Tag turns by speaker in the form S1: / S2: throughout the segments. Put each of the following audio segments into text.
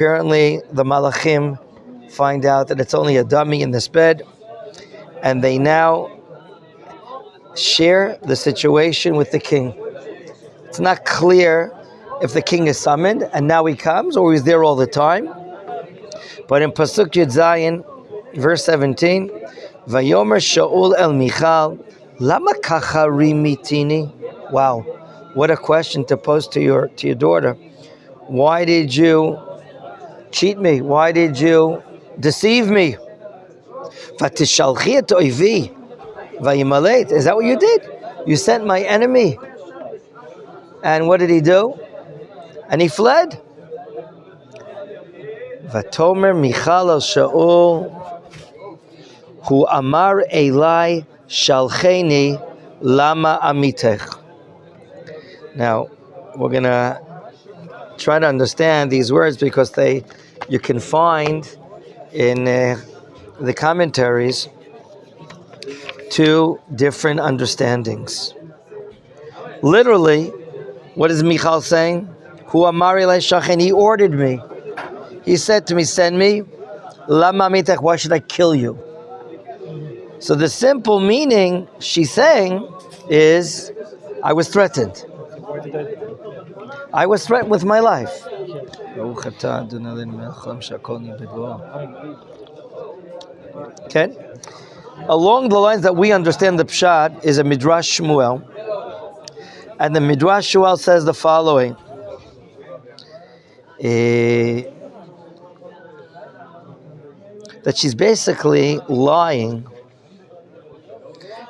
S1: Apparently, the Malachim find out that it's only a dummy in this bed, and they now share the situation with the king. It's not clear if the king is summoned and now he comes, or he's there all the time. But in Pasuk Yud Zayin, verse 17, Vayomer Shaul el Michal, Lama kacha rimitini? Wow, what a question to pose to your daughter. Why did you cheat me? Why did you deceive me? Vatishalchi et oivi vayimalet. Is that what you did? You sent my enemy. And what did he do? And he fled. Vatomer Michal el Shaul, hu amar Elai shalcheni lama amitech. Now, we're going to try to understand these words because you can find in the commentaries two different understandings. Literally, what is Michal saying? Hu amar Elai shalcheni, he ordered me. He said to me, send me. Lama amitech, why should I kill you? So the simple meaning she's saying is, I was threatened. I was threatened with my life. Okay? Along the lines that we understand the Pshat is a Midrash Shmuel. And the Midrash Shmuel says the following. That she's basically lying.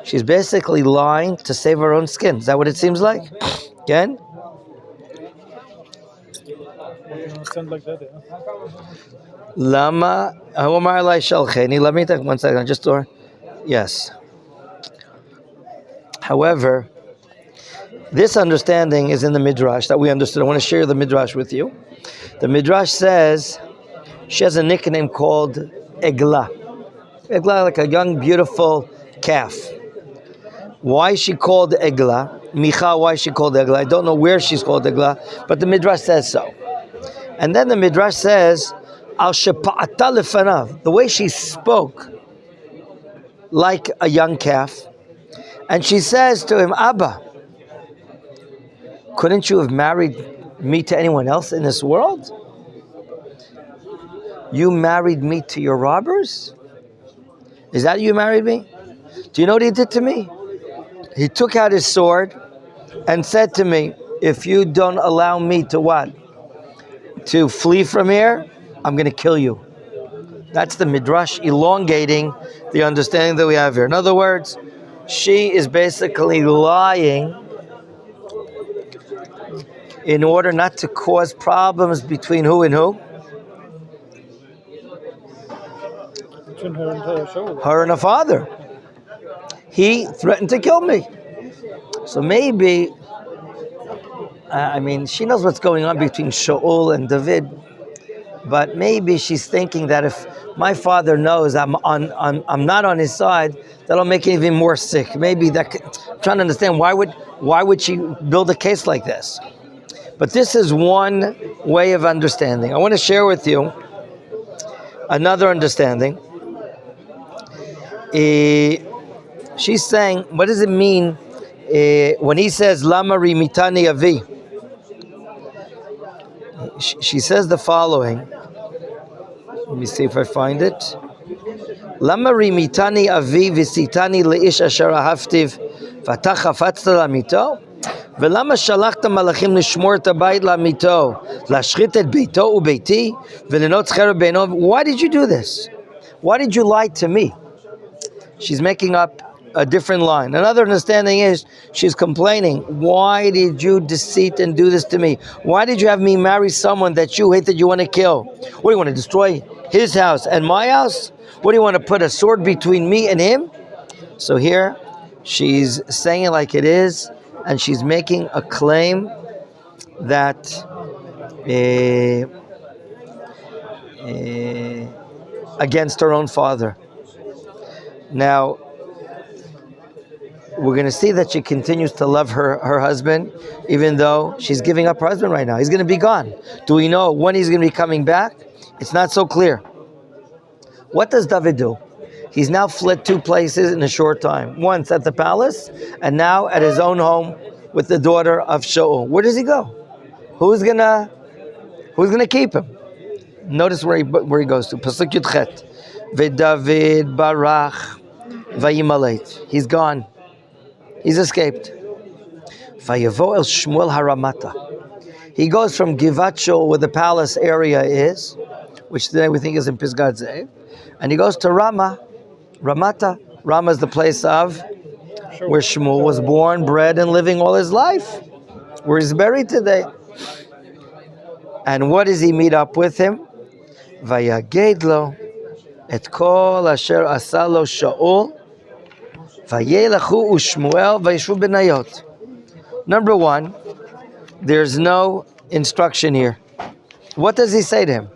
S1: She's basically lying to save her own skin. Is that what it seems like? Again?
S2: Sound like that,
S1: Lama, let me take 1 second, just or yes. However, this understanding is in the Midrash that we understood. I want to share the Midrash with you. The Midrash says she has a nickname called Eglah. Eglah, like a young, beautiful calf. Why is she called Eglah? Michal, why is she called Eglah? I don't know where she's called Eglah, but the Midrash says so. And then the Midrash says, Al shepa'ata lefanav, the way she spoke like a young calf. And she says to him, Abba, couldn't you have married me to anyone else in this world? You married me to your robbers? Is that you married me? Do you know what he did to me? He took out his sword and said to me, if you don't allow me to what? To flee from here, I'm going to kill you. That's the Midrash elongating the understanding that we have here. In other words, she is basically lying in order not to cause problems between who and who?
S2: between her and her shoulder.
S1: Her and her father. He threatened to kill me. So maybe, she knows what's going on between Shaul and David, but maybe she's thinking that if my father knows I'm not on his side, that'll make him even more sick. Maybe that. I'm trying to understand why would she build a case like this? But this is one way of understanding. I want to share with you another understanding. She's saying, what does it mean when he says Lama rimitani avi? She says the following. Let me see if I find it. Lama rimitani avi visitani leish asher ahavtiv vatach chafatzta lamito ולמה שלחת מלאכים לשמור את הבית לעמיתו, להשחית את ביתו וביתי, ולנות חרב בעינו? Why did you do this? Why did you lie to me? She's making up a different line. Another understanding is she's complaining. Why did you deceit and do this to me? Why did you have me marry someone that you hate, that you want to kill? What, do you want to destroy his house and my house? What, do you want to put a sword between me and him? So here she's saying it like it is, and she's making a claim that against her own father. Now, we're going to see that she continues to love her husband, even though she's giving up her husband right now. He's going to be gone. Do we know when he's going to be coming back? It's not so clear. What does David do? He's now fled 2 places in a short time. Once at the palace, and now at his own home with the daughter of Shaul. Where does he go? Who's gonna keep him? Notice where he goes to. Pasuk Yud Chet. V'David barach vayimalet. He's gone. He's escaped. Vayavo el Shmuel haramata. He goes from Givat Shaul, where the palace area is, which today we think is in Pisgah Ze'ev, and he goes to Ramata. Ramah is the place of where Shmuel was born, bred, and living all his life, where he's buried today. And what does he meet up with him? Vayagedlo et kol asher asalo Shaul vayelachu u'Shmuel vayishu benayot. Number 1, there's no instruction here. What does he say to him?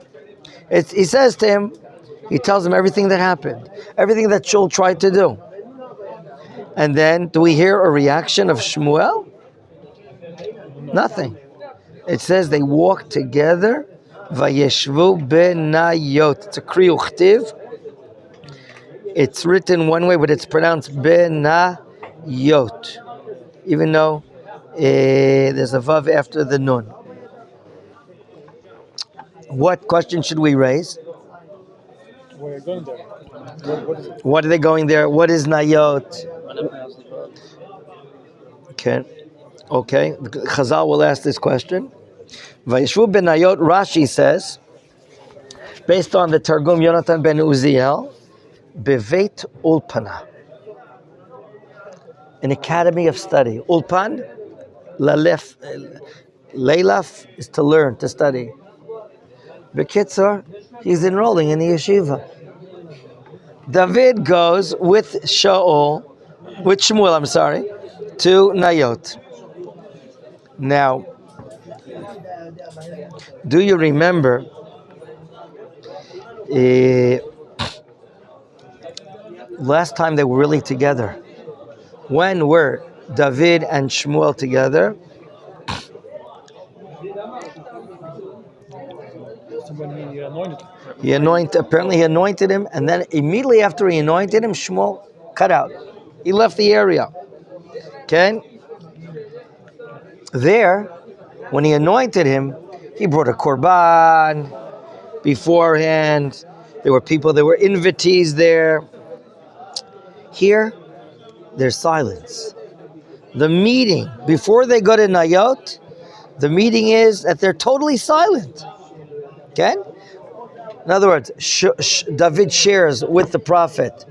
S1: He says to him, he tells him everything that happened, everything that Shaul tried to do. And then, do we hear a reaction of Shmuel? Nothing. It says they walked together. Vayeshvu benayot. It's a kri uchtiv. It's written one way, but it's pronounced benayot. Even though there's a vav after the nun. What question should we raise?
S2: We're going there. What is it?
S1: What are they going there? What is nayot? Okay. Chazal will ask this question. Vayeshvu benayot, Rashi says, based on the Targum Yonatan ben Uziel, Beveit Ulpana, an academy of study. Ulpan, Leilaf is to learn, to study. Bekitzur, he's enrolling in the yeshiva. David goes with Shmuel, to Nayot. Now, do you remember last time they were really together? When were David and Shmuel together?
S2: When he anointed him.
S1: Apparently he anointed him, and then immediately after he anointed him, Shmuel cut out. He left the area. Okay? There, when he anointed him, he brought a korban beforehand. There were people, there were invitees there. Here, there's silence. The meeting, before they go to Nayot, the meeting is that they're totally silent. Okay? In other words, David shares with the prophet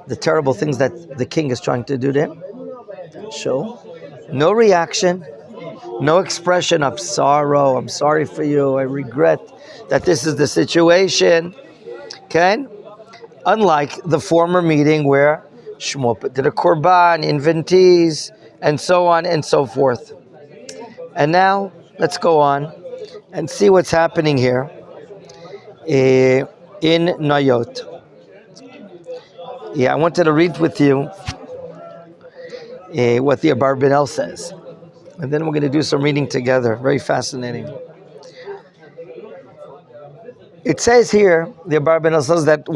S1: the terrible things that the king is trying to do to him. So, no reaction, no expression of sorrow. I'm sorry for you. I regret that this is the situation. Okay? Unlike the former meeting where Shmuel did a korban, invitees, and so on and so forth. And now, let's go on and see what's happening here in Nayot. I wanted to read with you what the Abarbanel says. And then we're going to do some reading together. Very fascinating. It says here, the Abarbanel says that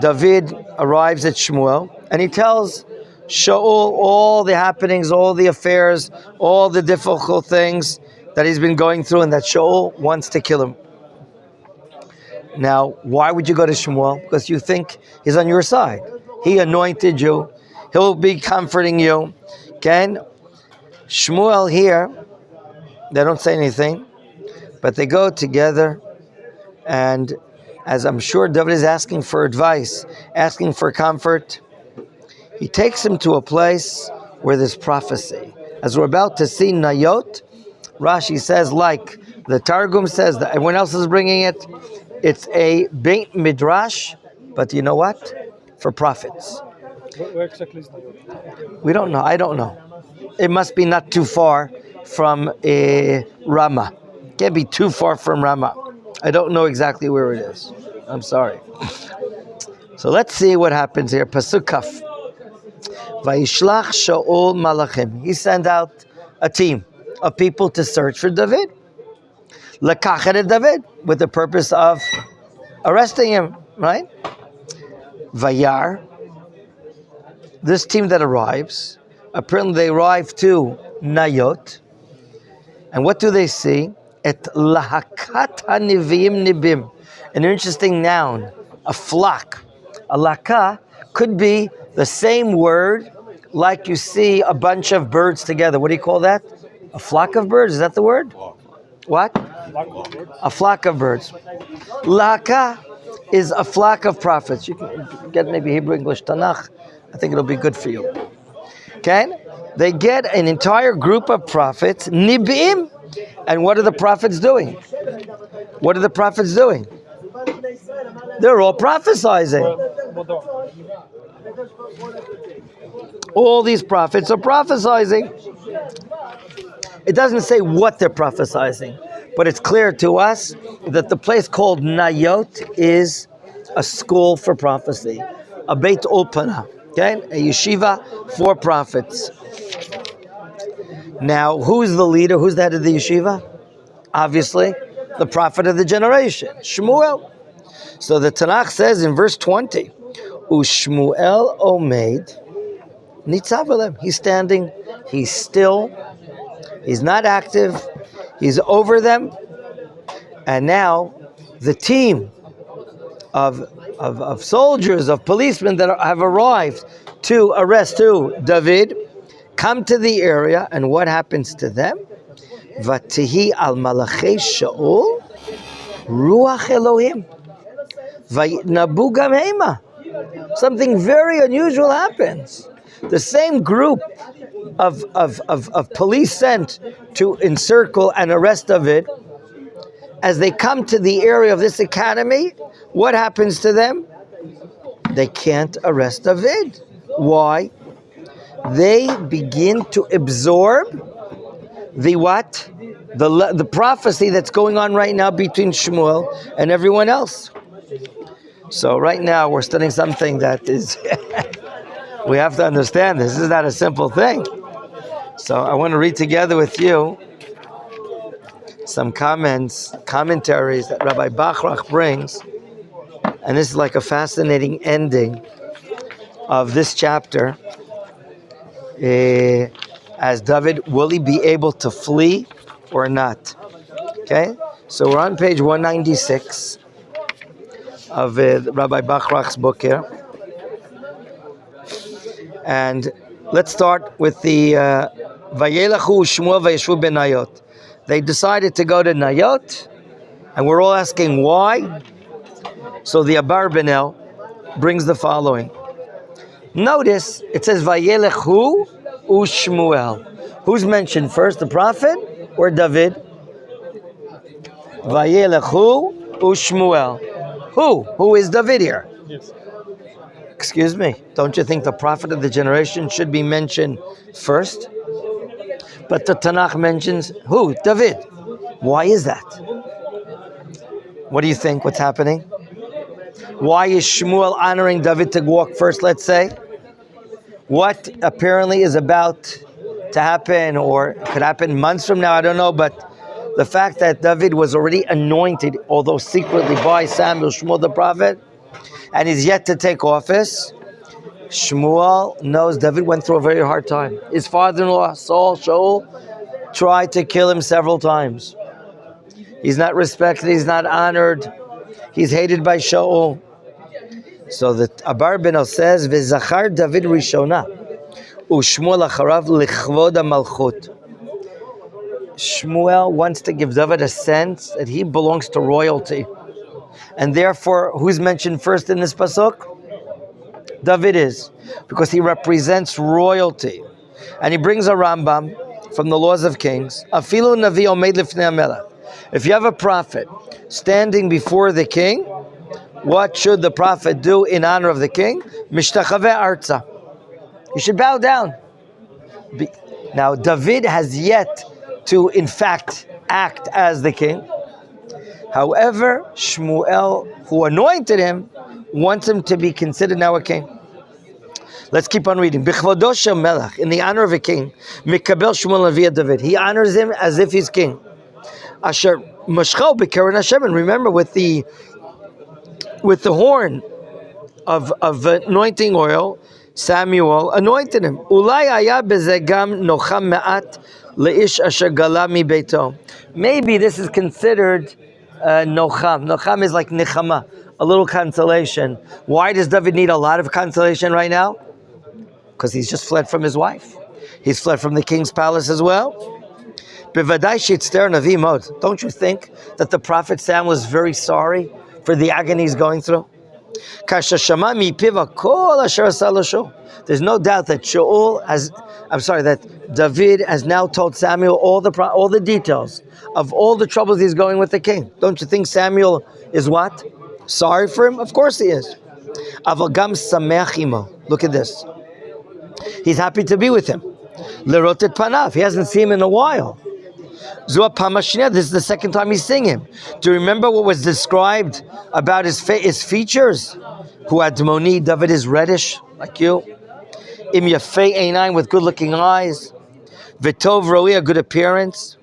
S1: David arrives at Shmuel, and he tells Shaul all the happenings, all the affairs, all the difficult things that he's been going through, and that Shaul wants to kill him. Now, why would you go to Shmuel? Because you think he's on your side. He anointed you. He'll be comforting you. Okay? Shmuel here, they don't say anything, but they go together, and as I'm sure David is asking for advice, asking for comfort, he takes him to a place where there's prophecy. As we're about to see Nayot, Rashi says, like the Targum says, that everyone else is bringing it, it's a Beit Midrash, but you know what? For prophets.
S2: Where exactly is Nayot?
S1: We don't know. I don't know. It must be not too far from Ramah. Can't be too far from Ramah. I don't know exactly where it is. I'm sorry. So let's see what happens here. Pasuk Kaf. Vayishlach Shaul Malachim. He sent out a team of people to search for David. Lekachet David, with the purpose of arresting him, right? Vayar, this team that arrives, apparently they arrive to Nayot, and what do they see? Et lahakat hanivim nibim, an interesting noun, a flock. A laka could be the same word like you see a bunch of birds together. What do you call that? A flock of birds, is that the word? What? A flock of birds. Laka is a flock of prophets. You can get maybe Hebrew, English, Tanakh. I think it'll be good for you. Okay? They get an entire group of prophets, Nibim. And what are the prophets doing? What are the prophets doing? They're all prophesying. All these prophets are prophesying. It doesn't say what they're prophesying, but it's clear to us that the place called Nayot is a school for prophecy, a Beit Ulpana, okay? A yeshiva for prophets. Now, who's the leader? Who's the head of the yeshiva? Obviously, the prophet of the generation, Shmuel. So the Tanakh says in verse 20, Ushmuel omed nitzav. He's standing, he's still, he's not active, he's over them. And now the team of soldiers, of policemen that have arrived to arrest who? David, come to the area, and what happens to them? Vatihi al malachei Shaul ruach Elohim vayitnabu gam hema. Something very unusual happens. The same group of police sent to encircle and arrest David, as they come to the area of this academy, what happens to them? They can't arrest David. Why? They begin to absorb the what? The prophecy that's going on right now between Shmuel and everyone else. So right now we're studying something that is, we have to understand this. This is not a simple thing. So I want to read together with you some commentaries that Rabbi Bachrach brings. And this is like a fascinating ending of this chapter. As David, will he be able to flee or not? Okay, so we're on page 196 of Rabbi Bachrach's book here. And let's start with the Vayelachu Shmuel Vayeshu ben Nayot. They decided to go to Nayot, and we're all asking why. So the Abarbanel brings the following. Notice it says Vayelechu uShmuel. Who's mentioned first, the prophet or David? Vayelechu uShmuel. Who is David here?
S2: Yes.
S1: Excuse me, don't you think the prophet of the generation should be mentioned first? But the Tanakh mentions who? David. Why is that? What do you think? What's happening? Why is Shmuel honoring David to walk first, let's say? What apparently is about to happen, or could happen months from now, I don't know, but the fact that David was already anointed, although secretly by Samuel, Shmuel the Prophet, and is yet to take office, Shmuel knows David went through a very hard time. His father-in-law, Shaul, tried to kill him several times. He's not respected, he's not honored, he's hated by Shaul. So the Abarbanel says, V'zachar David Rishona, u'Shmuel acharav lichvod ha'malchut. Shmuel wants to give David a sense that he belongs to royalty. And therefore, who's mentioned first in this pasuk? David is, because he represents royalty. And he brings a Rambam from the Laws of Kings. Afilu navi omed lifnei hamelech. If you have a prophet standing before the king, what should the prophet do in honor of the king? Mishtachaveh arza. You should bow down. Now, David has yet to, in fact, act as the king. However, Shmuel, who anointed him, wants him to be considered now a king. Let's keep on reading. B'chvodo shel melech, in the honor of a king, mikabel Shmuel Levi David. He honors him as if he's king. Asher mashcho b'keren Hashem. And remember, with the horn of anointing oil, Samuel anointed him. Ulai haya b'zeh gam nocham me'at leish asher gala mi beito. Maybe this is considered nocham. Nocham is like nechama, a little consolation. Why does David need a lot of consolation right now? Because he's just fled from his wife. He's fled from the king's palace as well. Don't you think that the prophet Samuel was very sorry for the agony he's going through? There's no doubt that David has now told Samuel all the details of all the troubles he's going with the king. Don't you think Samuel is what? Sorry for him? Of course he is. Look at this. He's happy to be with him. Lerotet panav. He hasn't seen him in a while. This is the second time he's seeing him. Do you remember what was described about his features? Who had Moni, David is reddish, like you. Im yafei einaim, with good-looking eyes. V'tov roi, a good appearance.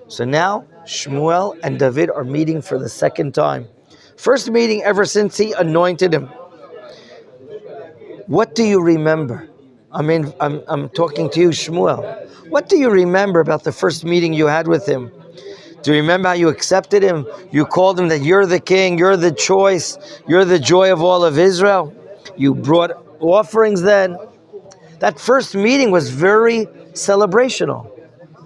S1: So now, Shmuel and David are meeting for the second time. First meeting ever since he anointed him. What do you remember? I mean, I'm talking to you, Shmuel. What do you remember about the first meeting you had with him? Do you remember how you accepted him? You called him that you're the king, you're the choice, you're the joy of all of Israel. You brought offerings then. That first meeting was very celebrational.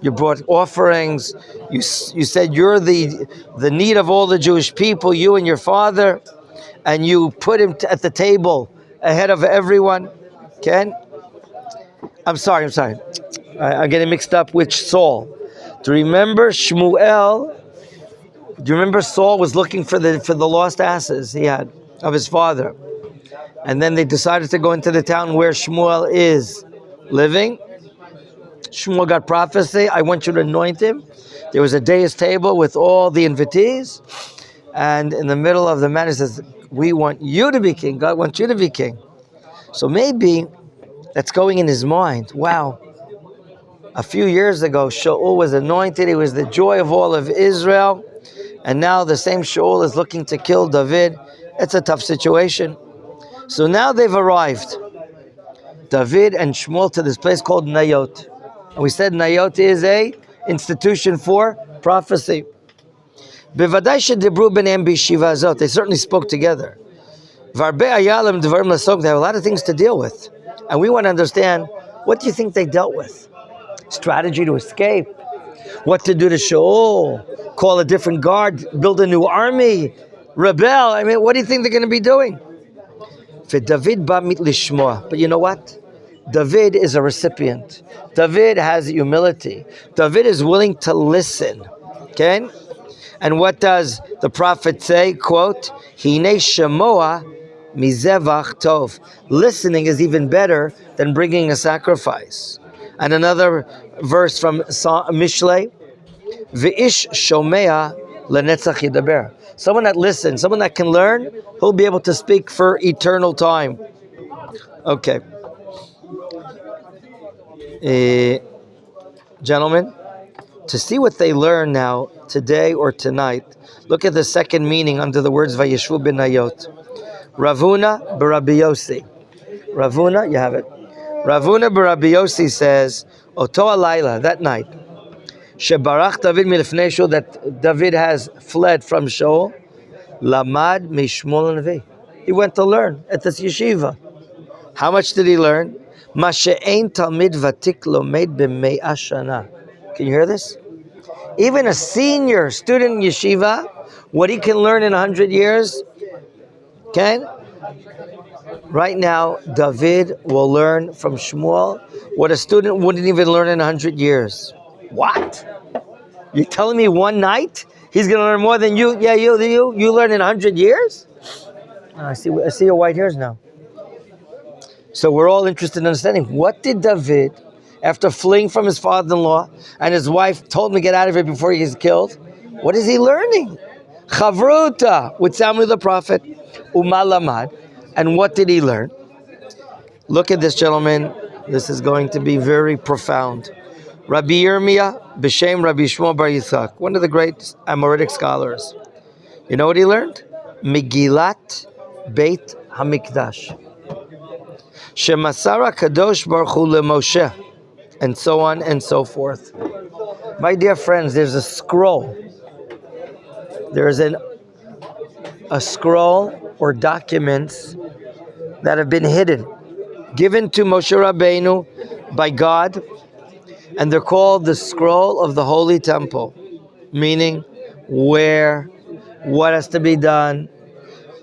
S1: You brought offerings. You said you're the need of all the Jewish people, you and your father, and you put him at the table ahead of everyone. Ken? I'm sorry. I'm getting mixed up with Saul. Do you remember Shmuel? Do you remember Saul was looking for the lost asses he had of his father? And then they decided to go into the town where Shmuel is living. Shmuel got prophecy. I want you to anoint him. There was a dais table with all the invitees. And in the middle of the man, he says, we want you to be king. God wants you to be king. So maybe that's going in his mind. Wow. A few years ago, Shaul was anointed. He was the joy of all of Israel. And now the same Shaul is looking to kill David. It's a tough situation. So now they've arrived, David and Shmuel, to this place called Nayot. And we said Nayot is a institution for prophecy. They certainly spoke together. They have a lot of things to deal with. And we want to understand, what do you think they dealt with? Strategy to escape, what to do to Shaul, call a different guard, build a new army, rebel. I mean, what do you think they're going to be doing? But you know what? David is a recipient. David has humility. David is willing to listen. Okay? And what does the prophet say? Quote, Hine shemoa mizevach tov. Listening is even better than bringing a sacrifice. And another verse from Mishlei, V'ish shomea lenetzach yidaber. Someone that listens, someone that can learn, he'll be able to speak for eternal time. Okay. Gentlemen, to see what they learn now, today or tonight, look at the second meaning under the words Vayeshvu b'nayot. Ravuna b'Rabbi Yossi. Ravuna, you have it. Ravuna b'Rabbi Yossi says, Oto alayla, that night, Shebarach David milifnei Shaul, that David has fled from Shaul, Lamad mishmol Navi. He went to learn at this yeshiva. How much did he learn? Mashe'ein talmid vatik lomed b'mei ashana. Can you hear this? Even a senior student in yeshiva, what he can learn in 100 years, okay? Right now, David will learn from Shmuel what a student wouldn't even learn in 100 years. What? You're telling me one night he's going to learn more than you? Yeah, you learn in 100 years? I see your white hairs now. So we're all interested in understanding, what did David, after fleeing from his father-in-law, and his wife told him to get out of here before he gets killed, what is he learning? Chavruta with Samuel the Prophet, Umalamad. And what did he learn? Look at this, gentlemen. This is going to be very profound. Rabbi Yirmiyah B'Shem Rabbi Shmuel Bar Yitzchak, one of the great Amoritic scholars. You know what he learned? Megillat Beit HaMikdash. Shemasara Kadosh Baruch Hu LeMoshe. And so on and so forth. My dear friends, there's a scroll. There's a scroll or documents that have been hidden, given to Moshe Rabbeinu by God, and they're called the Scroll of the Holy Temple, meaning where, what has to be done,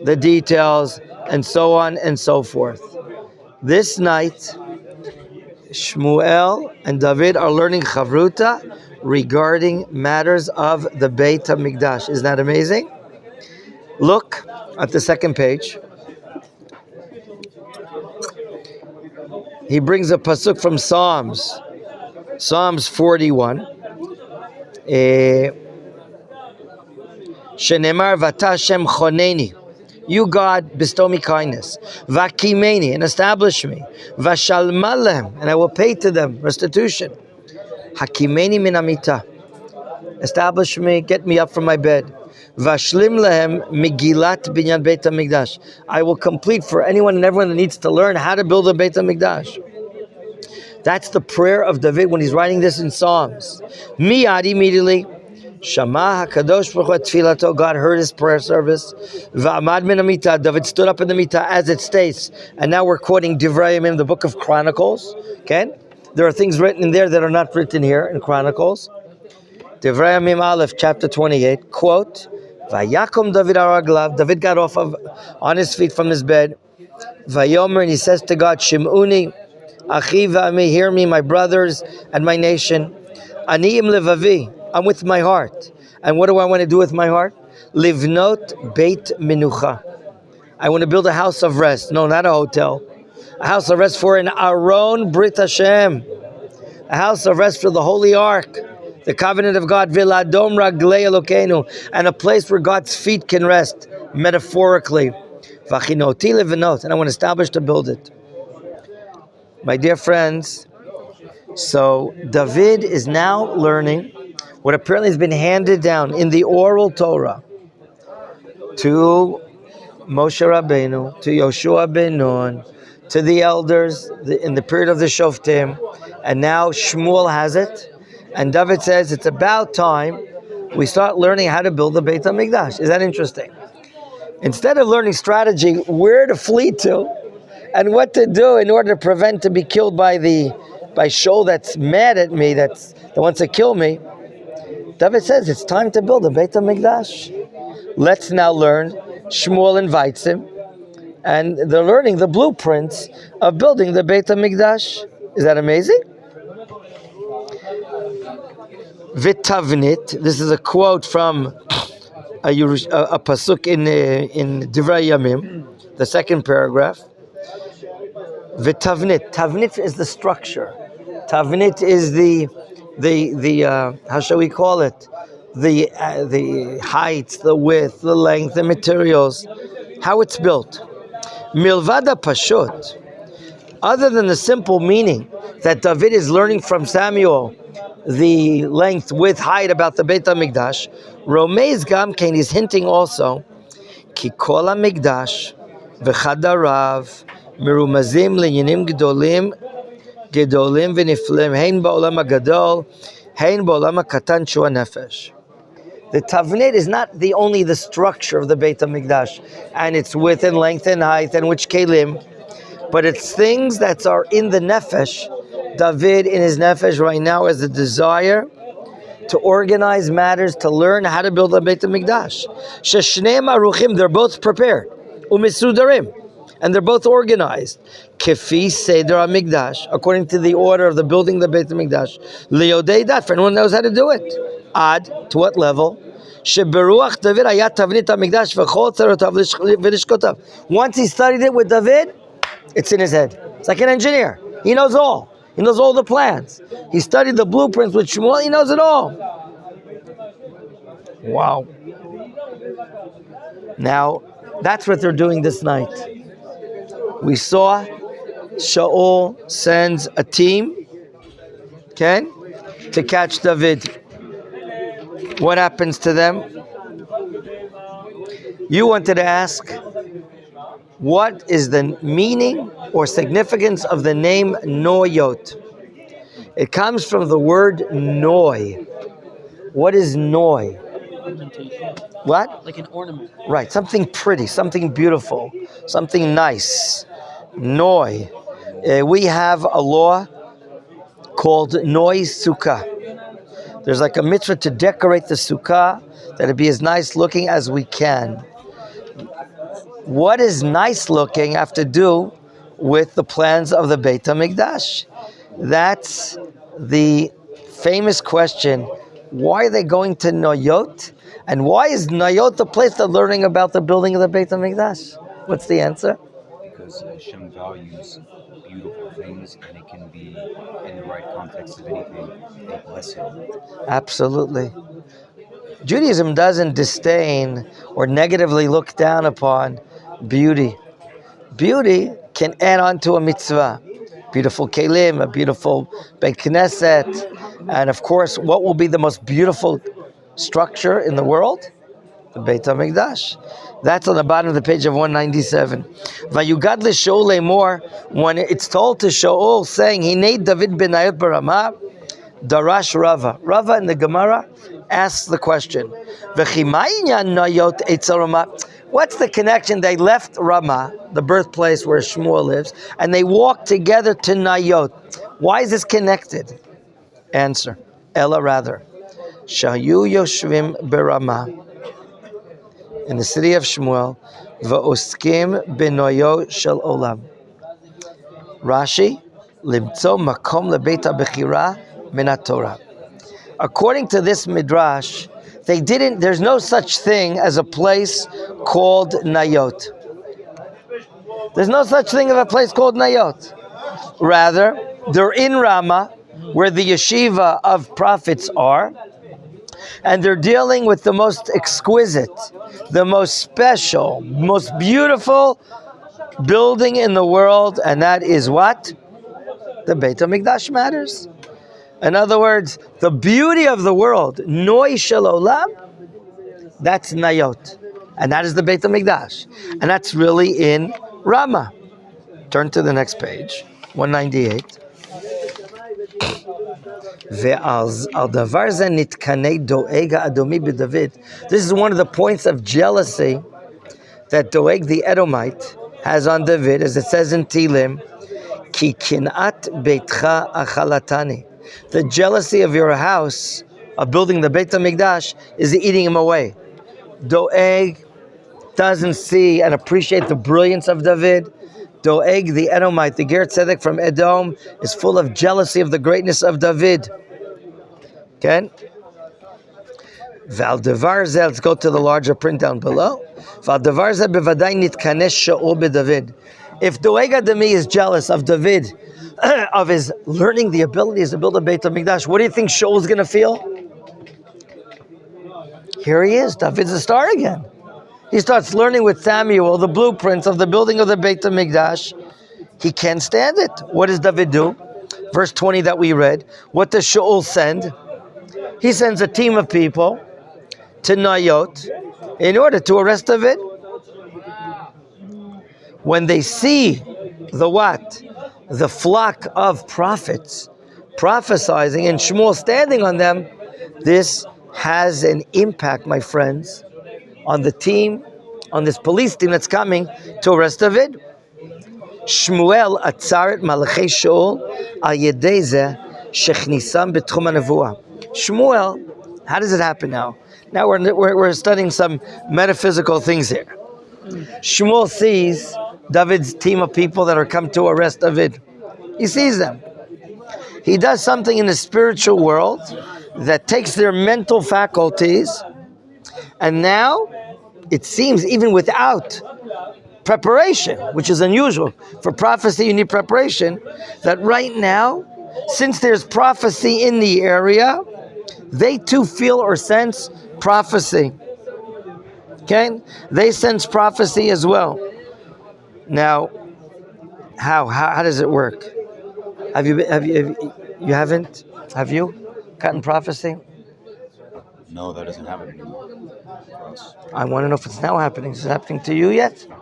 S1: the details, and so on and so forth. This night, Shmuel and David are learning Chavruta regarding matters of the Beit HaMikdash. Isn't that amazing? Look at the second page. He brings a pasuk from Psalms 41. Shenemar vata Hashem choneni. You, God, bestow me kindness. Vakimeni, and establish me. Vashalmalem, and I will pay to them restitution. Hakimeni min amita. Establish me, get me up from my bed. Vashlim lehem migilat binyan Beit HaMikdash. I will complete for anyone and everyone that needs to learn how to build a Beit HaMikdash. That's the prayer of David when he's writing this in Psalms. Miyad, immediately, Shama HaKadosh Baruch Hu Tfilato, God heard his prayer service. Va'amad min amita, David stood up in the mita as it states. And now we're quoting Divrei Yamim, the book of Chronicles. Okay? There are things written in there that are not written here in Chronicles. Divrei Yamim Aleph, chapter 28, quote, Vayakom David araglav, David got off on his feet from his bed. Vayomer, and he says to God, Shim'uni, Achi v'ami, hear me, my brothers and my nation. Ani im levavi, I'm with my heart. And what do I want to do with my heart? Livnot Beit Menucha. I want to build a house of rest. No, not a hotel. A house of rest for an Aron Brit Hashem. A house of rest for the Holy Ark, the covenant of God. Viladom Raglei Elokeinu. And a place where God's feet can rest, metaphorically. Vachinoti levenot. And I want to establish to build it. My dear friends, so David is now learning what apparently has been handed down in the oral Torah to Moshe Rabbeinu, to Yoshua ben Nun, to the elders in the period of the Shoftim, and now Shmuel has it, and David says it's about time we start learning how to build the Beit HaMikdash. Is that interesting? Instead of learning strategy, where to flee to, and what to do in order to prevent to be killed by Shaul that's mad at me, that wants to kill me, David says it's time to build a Beit HaMikdash. Let's now learn. Shmuel invites him, and they're learning the blueprints of building the Beit HaMikdash. Is that amazing? V'tavnit. This is a quote from a pasuk in Divrei Yamim, the second paragraph. V'tavnit. Tavnit is the structure. Tavnit is the how shall we call it? The height, the width, the length, the materials, how it's built. Milvada pashut. Other than the simple meaning that David is learning from Samuel, the length, width, height about the Beit HaMikdash, Romeiz Gamkein is hinting also, Ki kol HaMikdash v'chadarav mirumazim l'inyanim gedolim v'niflim hein ba'olam ha'gadol hein ba'olam ha'katan shua nefesh. The Tavnit is not only the structure of the Beit HaMikdash and its width and length and height and which kelim, but it's things that are in the nefesh. David in his nefesh right now has a desire to organize matters, to learn how to build a Beit HaMikdash. Sheshneim aruchim, they're both prepared. Umesudarim, and they're both organized. Kefi Seder HaMikdash, according to the order of the building the Beit HaMikdash. Liodei dat, for anyone knows how to do it. Ad, to what level? Sheberuach David ayat tavnit HaMikdash v'chol tzerotav v'lishkotav. Once he studied it with David, it's in his head. It's like an engineer. He knows all. He knows all the plans. He studied the blueprints with Shmuel. He knows it all. Wow. Now, that's what they're doing this night. We saw Shaul sends a team, okay, to catch David. What happens to them? You wanted to ask, what is the meaning or significance of the name Noyot? It comes from the word Noy. What is Noy?
S2: Ornamentation.
S1: What?
S2: Like an ornament.
S1: Right, something pretty, something beautiful, something nice. Noy. We have a law called Noy Sukkah. There's like a mitzvah to decorate the sukkah, that it be as nice looking as we can. What does nice looking have to do with the plans of the Beit HaMikdash? That's the famous question. Why are they going to Noyot? And why is Noyot the place they're learning about the building of the Beit HaMikdash? What's the answer?
S3: Because Hashem values beautiful things, and it can be, in the right context of anything, a blessing.
S1: Absolutely. Judaism doesn't disdain or negatively look down upon beauty. Beauty can add on to a mitzvah. Beautiful kelim, a beautiful Beit Knesset, and of course, what will be the most beautiful structure in the world? The Beit HaMikdash. That's on the bottom of the page of 197. Vayugad l'Shaul lemor, when it's told to Shaul, saying, Hinei David ben Nayot barama, Darash Rava. Rava in the Gemara asks the question, what's the connection? They left Ramah, the birthplace where Shmuel lives, and they walked together to Nayot. Why is this connected? Answer, Ella rather. Shayu Yoshvim Beramah, in the city of Shmuel, Va'oskim benoyo shel olam. Rashi, Limtzo makom lebeit ha'bechira min haTorah. According to this midrash, there's no such thing as a place called Nayot. There's no such thing as a place called Nayot. Rather, they're in Ramah, where the yeshiva of prophets are, and they're dealing with the most exquisite, the most special, most beautiful building in the world, and that is what? The Beit HaMikdash matters. In other words, the beauty of the world, Noi Shel Olam, that's Nayot. And that is the Beit HaMikdash. And that's really in Ramah. Turn to the next page, 198. This is one of the points of jealousy that Doeg the Edomite has on David, as it says in Tilim, Ki kinat beitcha achalatani. The jealousy of your house, of building the Beit HaMikdash, is eating him away. Doeg doesn't see and appreciate the brilliance of David. Doeg the Edomite, the Ger Tzedek from Edom, is full of jealousy of the greatness of David. Okay? Valdevar Zel, let's go to the larger print down below. Valdevar Zel bevadai nitkanesh Shaul beDavid. If Doeg Adami is jealous of David, of his learning the abilities to build a Beit HaMikdash, what do you think Shaul is going to feel? Here he is, David's a star again. He starts learning with Samuel the blueprints of the building of the Beit HaMikdash. He can't stand it. What does David do? Verse 20 that we read. What does Shaul send? He sends a team of people to Nayot in order to arrest David. When they see the what? The flock of prophets prophesying and Shmuel standing on them, this has an impact, my friends, on the team, on this police team that's coming to arrest David. Shmuel atzaret malachei Shaul al yedei zeh shechnisam betchum hanevuah. Shmuel, how does it happen now? Now we're studying some metaphysical things here. Shmuel sees David's team of people that are come to arrest David. He sees them. He does something in the spiritual world that takes their mental faculties, and now it seems even without preparation, which is unusual. For prophecy, you need preparation. That right now, since there's prophecy in the area, they too feel or sense prophecy. Okay? They sense prophecy as well. Now, How does it work? Have you you haven't? Have you gotten prophecy?
S3: No, that doesn't happen anymore for us.
S1: I want to know if it's now happening. Is it happening to you yet?
S3: No,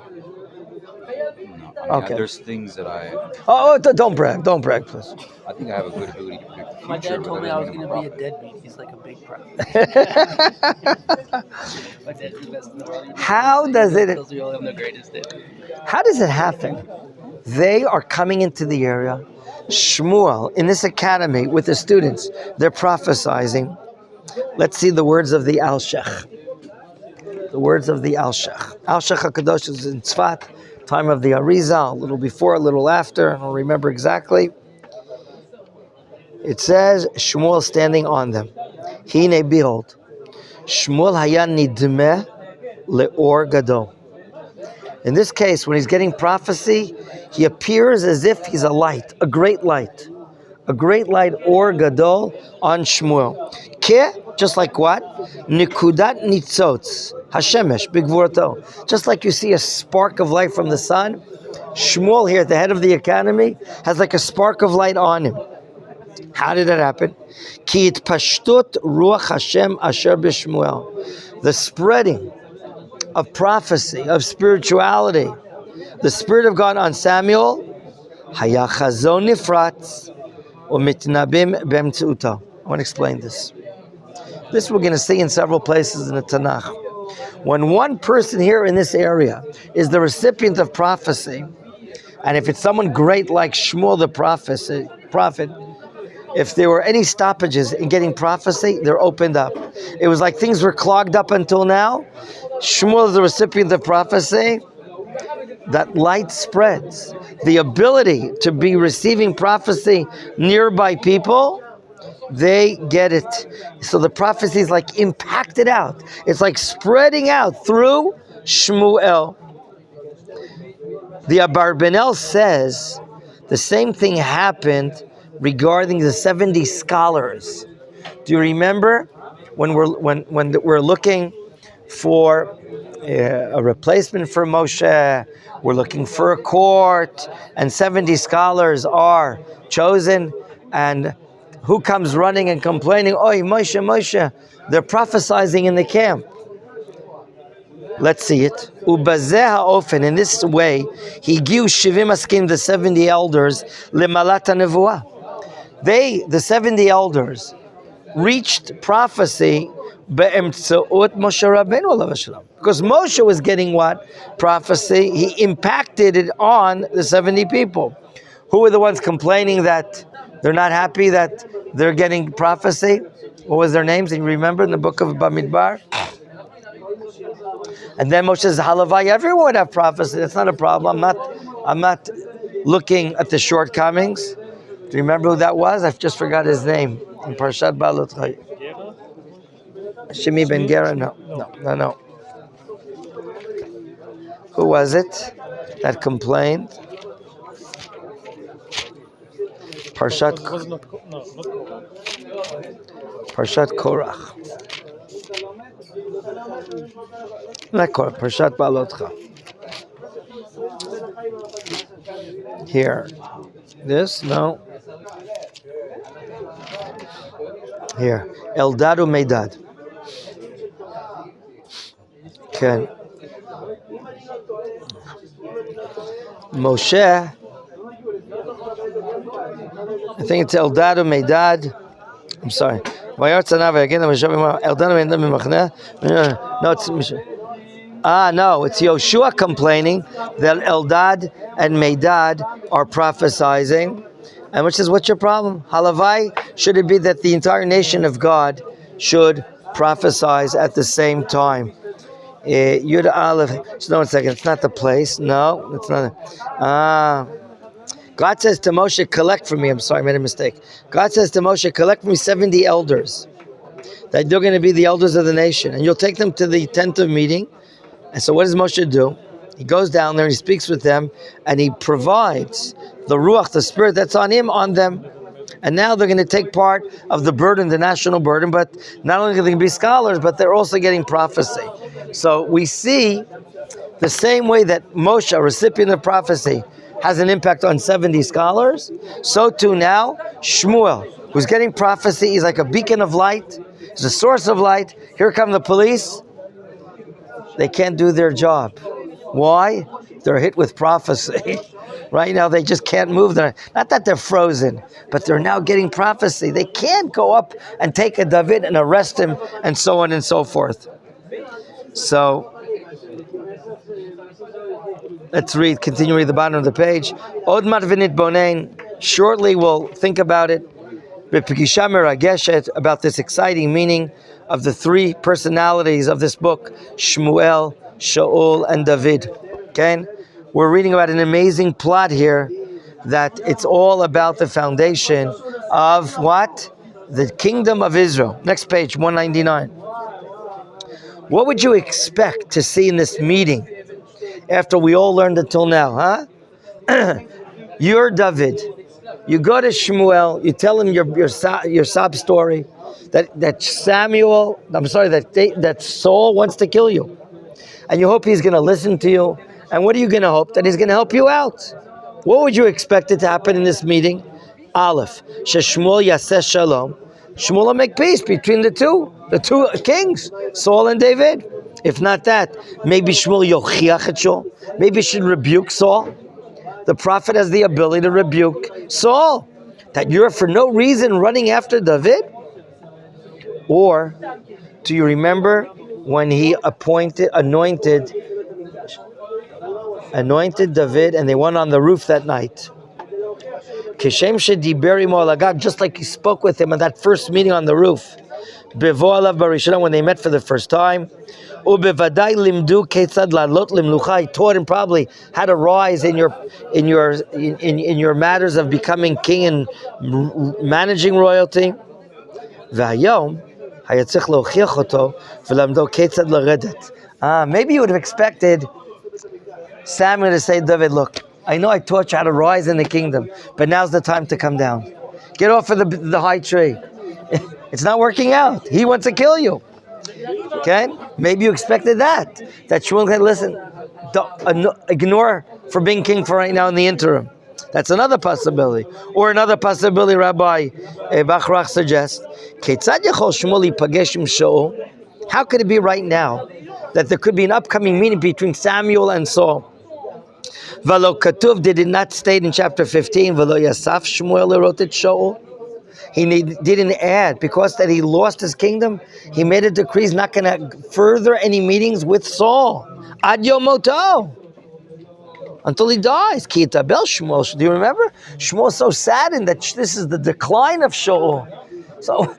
S1: Okay.
S3: there's things that
S1: Don't brag. Don't brag, please.
S3: I think I have a good ability to predict the future.
S4: My dad told
S3: but
S4: me
S3: that
S4: I was
S3: doesn't
S4: going
S3: make
S4: to
S3: me
S4: be a
S3: a prophet.
S4: deadbeat. He's like a big prophet. My dad's the best in the world.
S1: How does it?
S4: Tells me I'm the greatest deadbeat.
S1: How does it happen? They are coming into the area. Shmuel, in this academy with the students, they're prophesying. Let's see the words of the Al-Shech. The words of the Al-Shech. Al-Shech HaKadosh is in Tzfat, time of the Arizal, a little before, a little after. I don't remember exactly. It says, Shmuel standing on them. Hine, behold. Shmuel hayan nidmeh le'or gadol. In this case, when he's getting prophecy, he appears as if he's a light, a great light. A great light, or gadol, on Shmuel. Ke, just like what? Nikudat nitzotz, hashemesh, bigvorto. Just like you see a spark of light from the sun, Shmuel here at the head of the academy has like a spark of light on him. How did that happen? Ki itpashtut ruach Hashem asher b'Shmuel. The spreading of prophecy, of spirituality, the Spirit of God on Samuel, haya chazon nifratz u'mitnabim b'emtzuto. I want to explain this. This we're going to see in several places in the Tanakh. When one person here in this area is the recipient of prophecy, and if it's someone great like Shmuel the Prophet, if there were any stoppages in getting prophecy, they're opened up. It was like things were clogged up until now. Shmuel is the recipient of prophecy. That light spreads. The ability to be receiving prophecy nearby people, they get it. So the prophecy is like impacted out. It's like spreading out through Shmuel. The Abarbanel says the same thing happened regarding the 70 scholars. Do you remember when we're looking for a replacement for Moshe? We're looking for a court, and 70 scholars are chosen, and who comes running and complaining? Oy, Moshe, Moshe. They're prophesying in the camp. Let's see it. Ubazeh ha'ofen, in this way, higiu shivim askim, the 70 elders, lemalat nevuah. They, the 70 elders, reached prophecy be'emtzeut Moshe Rabbeinu alav hashalom. Because Moshe was getting what? Prophecy. He impacted it on the 70 people. Who were the ones complaining that they're not happy that they're getting prophecy? What was their names? Do you remember in the book of Bamidbar? And then Moshe says, Halavai, everyone would have prophecy. That's not a problem. I'm not looking at the shortcomings. Do you remember who that was? I just forgot his name. In Parshat Balot Chai. Shimi ben Gera? No. Who was it that complained? Parshat Korach. Not Korach, Parshat Balotcha. Here. This? No. Here. Eldad u'Meidad. Okay. Moshe, I think it's Eldad u'Meidad. I'm sorry. No, it's Yoshua complaining that Eldad and Meidad are prophesying. And which says, what's your problem? Halavai, should it be that the entire nation of God should prophesize at the same time? Yud Aleph. No, 1 second. It's not the place. No, it's not. God says to Moshe, collect for me. I'm sorry, I made a mistake. God says to Moshe, collect for me 70 elders. That they're going to be the elders of the nation. And you'll take them to the tent of meeting. And so what does Moshe do? He goes down there, he speaks with them, and he provides the Ruach, the Spirit that's on him, on them. And now they're going to take part of the burden, the national burden, but not only are they going to be scholars, but they're also getting prophecy. So we see the same way that Moshe, a recipient of prophecy, has an impact on 70 scholars, so too now, Shmuel, who's getting prophecy, he's like a beacon of light, he's a source of light. Here come the police. They can't do their job. Why? They're hit with prophecy. Right now, they just can't move. Not that they're frozen, but they're now getting prophecy. They can't go up and take a David and arrest him, and so on and so forth. So, let's continue read the bottom of the page. Od marvinit bonein. Shortly, we'll think about it. B'pikisha merageshet, about this exciting meaning of the three personalities of this book: Shmuel, Shaul, and David. Okay, we're reading about an amazing plot here. That it's all about the foundation of what? The kingdom of Israel. Next page, 199. What would you expect to see in this meeting after we all learned until now, huh? You're David. You go to Shmuel, you tell him your sob story, that Saul wants to kill you. And you hope he's going to listen to you. And what are you going to hope? That he's going to help you out. What would you expect it to happen in this meeting? Aleph, Shmuel yaseh shalom. Shmuel will make peace between the two kings, Saul and David. If not that, maybe Shmuel yochiach et Shaul. Maybe he should rebuke Saul. The prophet has the ability to rebuke Saul. That you're for no reason running after David? Or do you remember when he anointed David and they went on the roof that night? Just like he spoke with him at that first meeting on the roof. When they met for the first time. He taught him probably how to rise in your matters of becoming king and managing royalty. Maybe you would have expected Samuel to say, David, look, I know I taught you how to rise in the kingdom, but now's the time to come down. Get off of the high tree. It's not working out. He wants to kill you. Okay? Maybe you expected that Shmuel can listen. Ignore for being king for right now in the interim. That's another possibility. Or another possibility, Rabbi Bachrach suggests, how could it be right now that there could be an upcoming meeting between Samuel and Saul? V'lo katuv, did it not state in chapter 15, V'lo yasaf Shmuel erotet Shaul? He didn't add, because that he lost his kingdom, he made a decree he's not going to further any meetings with Saul. Ad yomoto. Until he dies. Ki yitabel Shmuel. Do you remember? Shmuel is so saddened that this is the decline of Shaul. So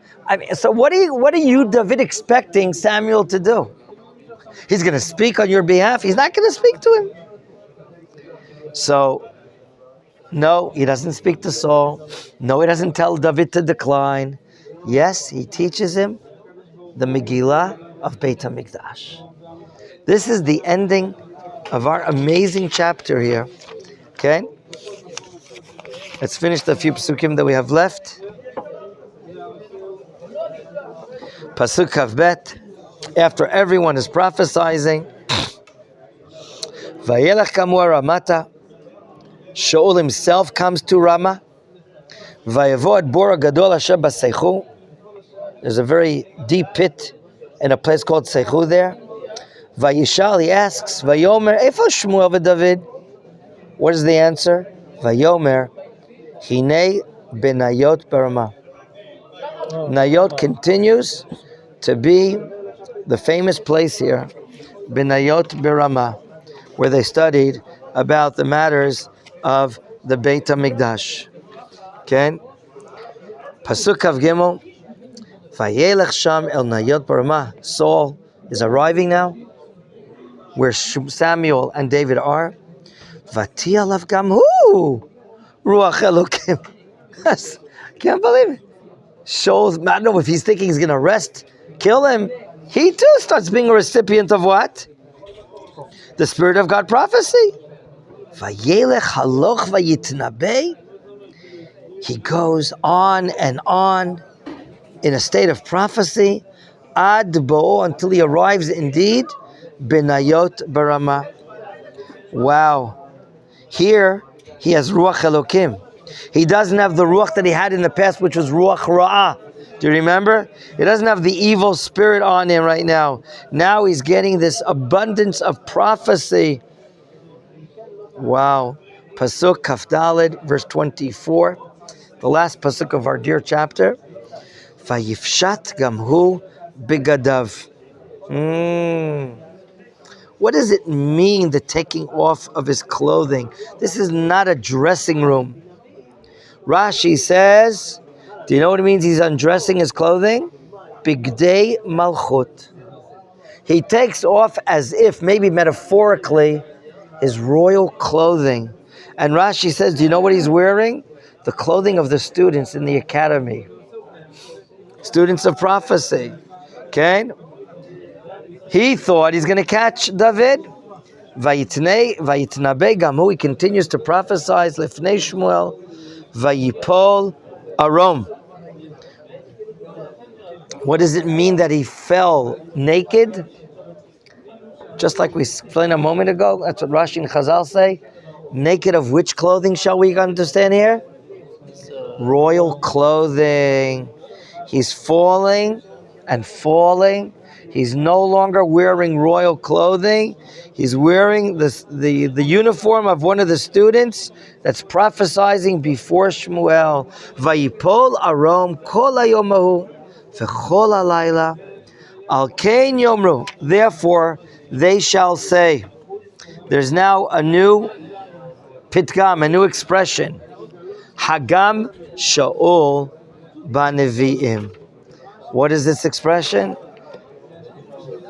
S1: what are you, David, expecting Samuel to do? He's going to speak on your behalf? He's not going to speak to him. So, no, he doesn't speak to Saul. No, he doesn't tell David to decline. Yes, he teaches him the Megillah of Beit HaMikdash. This is the ending of our amazing chapter here. Okay? Let's finish the few psukim that we have left. Pasuk Kavbet. After everyone is prophesying, Vayelach kamua Ramata. Shaul himself comes to Ramah. Vayavo ad bora gadol asher baseichu. There's a very deep pit in a place called Seichu there. Vayishal, he asks, Vayomer, Eifo Shmuel v'David? What is the answer? Vayomer, Hinei benayot beramah. Nayot continues to be the famous place here, Benayot beramah, where they studied about the matters of the Beit HaMikdash. Okay? Pasuk Kav Gimel, Vayelech Sham El Nayot beramah. Saul is arriving now, where Samuel and David are. Vati alav gamhu ruach elokim. Can't believe it. Shaul, I don't know if he's thinking he's going to kill him. He too starts being a recipient of what? The Spirit of God prophecy. Vayelech haloch vayitnabei. He goes on and on in a state of prophecy ad bo, until he arrives indeed Benayot beramah. Wow. Here He has Ruach Elokim. He doesn't have the Ruach that he had in the past, which was Ruach Ra'ah. Do you remember? He doesn't have the evil spirit on him right now. Now he's getting this abundance of prophecy. Wow. Pasuk Kaf Daled, verse 24. The last pasuk of our dear chapter. Vayifshat gamhu bigadav. What does it mean, the taking off of his clothing? This is not a dressing room. Rashi says, do you know what it means he's undressing his clothing? Bigdei malchut. He takes off as if, maybe metaphorically, his royal clothing. And Rashi says, do you know what he's wearing? The clothing of the students in the academy. Students of prophecy. Okay? He thought he's going to catch David. Vayitnabe gamu. He continues to prophesy. Lifnei Shmuel. Vayipol arom. What does it mean that he fell naked? Just like we explained a moment ago, that's what Rashi and Chazal say. Naked of which clothing shall we understand here? Royal clothing. He's falling and falling. He's no longer wearing royal clothing. He's wearing the uniform of one of the students that's prophesizing before Shmuel. Vayipol arom kol hayomahu v'chol halayla al kein yomru. Therefore, they shall say. There's now a new pitgam, a new expression. Hagam Shaul Banevi'im. What is this expression?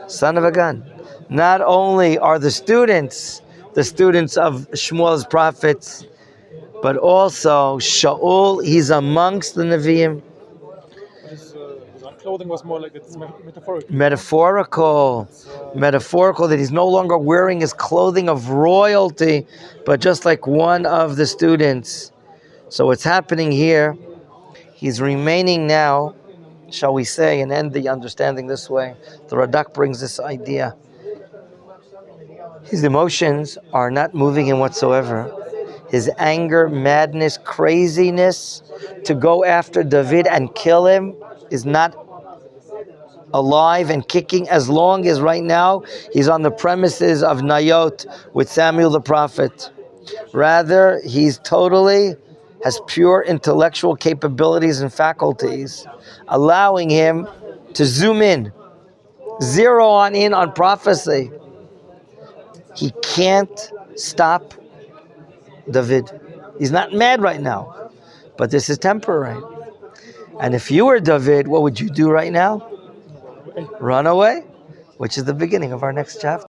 S1: Son of a gun. Not only are the students of Shmuel's prophets, but also Shaul, he's amongst the Nevi'im.
S2: His clothing was more like it's metaphorical.
S1: Metaphorical, that he's no longer wearing his clothing of royalty, but just like one of the students. So what's happening here, he's remaining now, shall we say, and end the understanding this way. The Radak brings this idea. His emotions are not moving him whatsoever. His anger, madness, craziness to go after David and kill him is not alive and kicking as long as right now he's on the premises of Nayot with Samuel the Prophet. Rather, he's totally has pure intellectual capabilities and faculties, allowing him to zoom in, zero in on prophecy. He can't stop David. He's not mad right now, but this is temporary. And if you were David, what would you do right now? Run away, which is the beginning of our next chapter.